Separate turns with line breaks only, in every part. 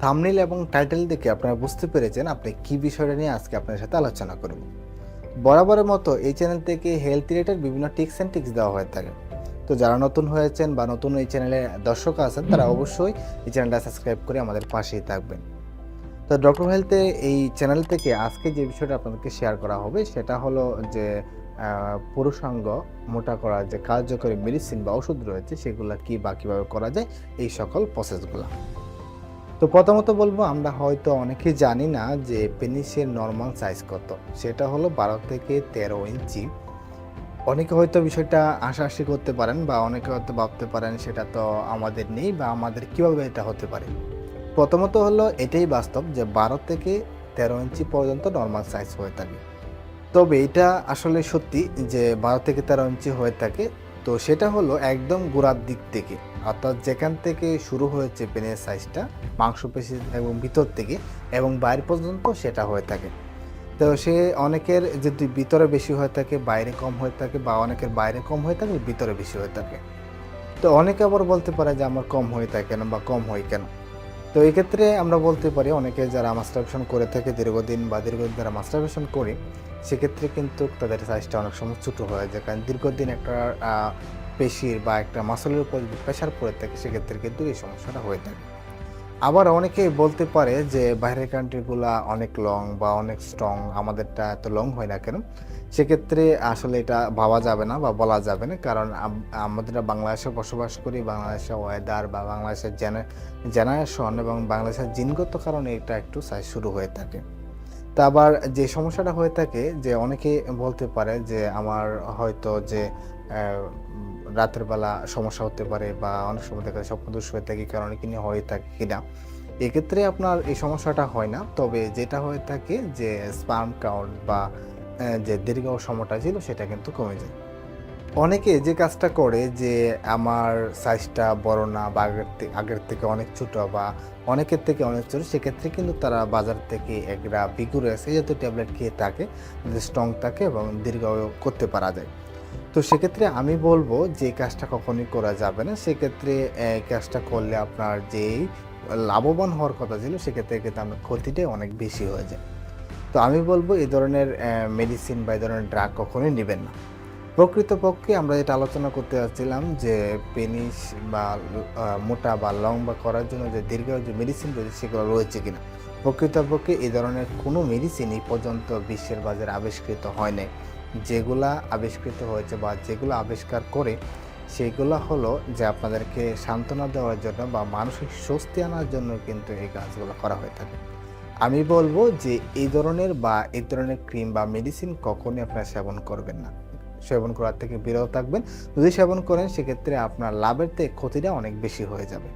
Thumbnail এবং title দেখে আপনারা বুঝতে পেরেছেন আপনি কি বিষয়টা নিয়ে আজকে আপনার সাথে আলোচনা করব। বরাবরের মতো এই চ্যানেল থেকে হেলথ রিলেটেড বিভিন্ন টিপস অ্যান্ড ট্রিক্স দেওয়া হয়ে থাকে। তো যারা নতুন হয়েছেন বা নতুন এই চ্যানেলে দর্শক আছেন তারা অবশ্যই এই চ্যানেলটা সাবস্ক্রাইব করে আমাদের পাশেই থাকবেন। তো ডক্টর হেলথে এই চ্যানেল থেকে আজকে যে বিষয়টা আপনাদেরকে শেয়ার করা হবে সেটা হলো যে পুরুষাঙ্গ মোটা করার যে কার্যকরী মেডিসিন বা ওষুধ রয়েছে সেগুলো কি বা কীভাবে করা যায়, এই সকল প্রসেসগুলো। তো প্রথমত বলবো, আমরা হয়তো অনেকেই জানি না যে পেনিসের নর্মাল সাইজ কত। সেটা হলো 12 থেকে 13 ইঞ্চি। অনেকে হয়তো বিষয়টা হাসাহাসি করতে পারেন বা অনেকে হয়তো ভাবতে পারেন সেটা তো আমাদের নেই বা আমাদের কিভাবে এটা হতে পারে। প্রথমত হলো এটাই বাস্তব যে 12 থেকে 13 ইঞ্চি পর্যন্ত নর্মাল সাইজ হয়ে থাকে। তবে এটা আসলে সত্যি যে 12 থেকে 13 ইঞ্চি হয়ে থাকে। তো সেটা হলো একদম গোড়ার দিক থেকে, অর্থাৎ যেখান থেকে শুরু হয়েছে পেনের সাইজটা মাংসপেশি এবং ভিতর থেকে এবং বাইরে পর্যন্ত সেটা হয়ে থাকে। তো অনেকের যদি ভিতরে বেশি হয়ে থাকে বাইরে কম হয়ে থাকে, বা অনেকের বাইরে কম হয়ে থাকে ভিতরে বেশি হয়ে থাকে। তো অনেকে আবার বলতে পারে যে আমার কম হয়ে থাকে কেন বা কম হয় কেন। তো এই ক্ষেত্রে আমরা বলতে পারি, অনেকে যারা মাস্টারবেশন করে থাকে দীর্ঘদিন যারা মাস্টারবেশন করে, সেক্ষেত্রে কিন্তু তাদের সাইজটা অনেক সময় ছোটো হয়ে যায়, কারণ দীর্ঘদিন একটা পেশির বা একটা মাসলের উপর যদি প্রেশার পড়ে থাকে সেক্ষেত্রে কিন্তু এই সমস্যাটা হয়ে থাকে। আবার অনেকেই বলতে পারে যে বাইরের কান্ট্রিগুলা অনেক লং বা অনেক স্ট্রং, আমাদেরটা এত লং হয় না কেন। সেক্ষেত্রে আসলে এটা ভাবা যাবে না বা বলা যাবে না, কারণ আমাদের বাংলাদেশে বসবাস করি, বাংলাদেশের ওয়েদার বা বাংলাদেশের জেনারেশন এবং বাংলাদেশের জিনগত কারণে এটা একটু সাইজ শুরু হয়ে থাকে। তা আবার যে সমস্যাটা হয়ে থাকে যে অনেকে বলতে পারে যে আমার হয়তো যে রাতের বেলা সমস্যা হতে পারে বা অনেক সময় দেখা যায় স্বপ্নদোষ হয়ে থাকে, কারণে কিনে হয়ে থাকে কিনা। এক্ষেত্রে আপনার এই সমস্যাটা হয় না, তবে যেটা হয়ে থাকে যে স্পার্ম কাউন্ট বা যে দীর্ঘ সময়টা ছিল সেটা কিন্তু কমে যায়। অনেকে যে কাজটা করে যে আমার সাইজটা বড় না বা আগের থেকে অনেক ছোট বা অনেকের থেকে অনেক ছোট, সেক্ষেত্রে কিন্তু তারা বাজার থেকে একটা ভিগুরাস এই জাতীয় ট্যাবলেট খেয়ে থাকে, যে স্ট্রং থাকে এবং দীর্ঘ করতে পারা যায়। তো সেক্ষেত্রে আমি বলবো যে কাজটা কখনোই করা যাবে না। সেক্ষেত্রে এই কাজটা করলে আপনার যেই লাভবান হওয়ার কথা ছিল সেক্ষেত্রে কিন্তু আপনার ক্ষতিটাই অনেক বেশি হয়ে যায়। তো আমি বলবো এই ধরনের মেডিসিন বা এই ধরনের ড্রাগ কখনোই নিবেন না। প্রকৃতপক্ষে আমরা যেটা আলোচনা করতে যাচ্ছিলাম যে পেনিস বা মোটা বা লম্বা করার জন্য যে দীর্ঘ যে মেডিসিন রয়েছে সেগুলো রয়েছে কিনা। প্রকৃতপক্ষে এই ধরনের কোনো মেডিসিন এই পর্যন্ত বিশ্বের বাজারে আবিষ্কৃত হয় নাই। যেগুলা আবিষ্কৃত হয়েছে বা যেগুলো আবিষ্কার করে সেগুলো হলো যে আপনাদেরকে সান্ত্বনা দেওয়ার জন্য বা মানসিক স্বস্তি আনার জন্য কিন্তু এই কাজগুলো করা হয়ে থাকে। আমি বলবো যে এই ধরনের ক্রিম বা মেডিসিন কখনোই আপনারা সেবন করবেন না। সেবন করার থেকে বিরত থাকবেন। যদি সেবন করেন সেক্ষেত্রে আপনার লাভের থেকে ক্ষতিটা অনেক বেশি হয়ে যাবে।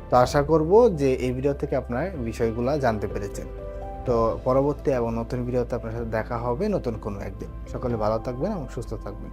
তো আশা করব যে এই ভিডিও থেকে আপনারা বিষয়গুলা জানতে পেরেছেন। তো পরবর্তী এবং নতুন ভিডিওতে আপনার সাথে দেখা হবে নতুন কোনো একদিন। সকলে ভালো থাকবেন এবং সুস্থ থাকবেন।